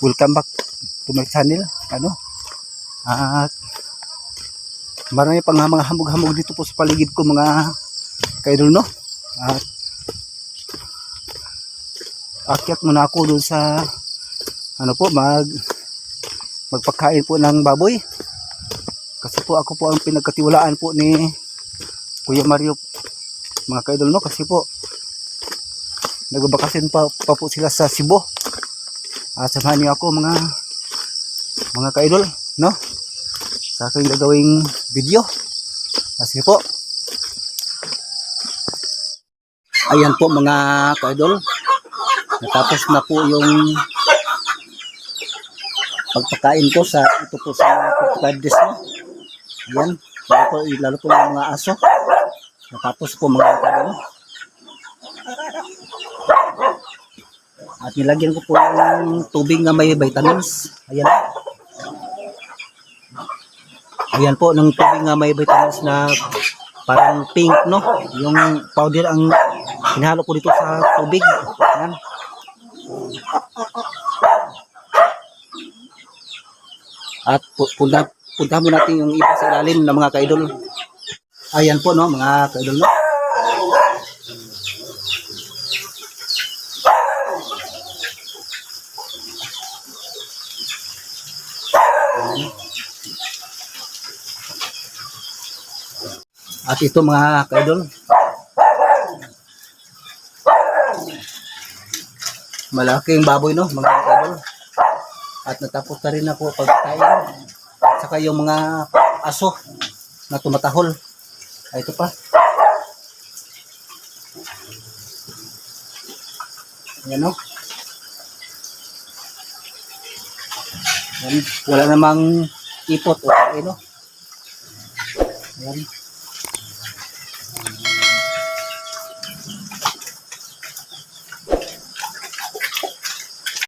welcome back to my channel. At marami pang mga hamog-hamog dito po sa paligid ko mga kaidol, no. At akyat muna ako doon sa magpakain po ng baboy. Kasi po ako po ang pinagkatiwalaan po ni Kuya Mario mga kaidol, no. Kasi po nagbabakasin pa po sila sa Cebu. At samahan niyo ako mga kaidol, no, sa aking gagawing video. Kasi po, ayan po mga kaidol, natapos na po yung pagpakain ko sa ito po sa 45 days, no. Ayan, lalo po yung mga aso. Natapos po mga kaidol. At nilagyan ko po ng tubig na may vitamins. Ayan. Ayan po, ng tubig na may vitamins na parang pink, no. Yung powder ang hinalo ko dito sa tubig. Ayan. At puntahan mo natin yung iba sa ilalim ng mga kaidol. Ayan po, no, mga kaidol, no. At ito mga kaidol, malaking baboy, no, mga kaidol. At natapos na rin ako pagkain. At saka yung mga aso na tumatahol. Ay, ito pa. Ayan, no. Ayan, wala namang ipot o kain, no. Ayan.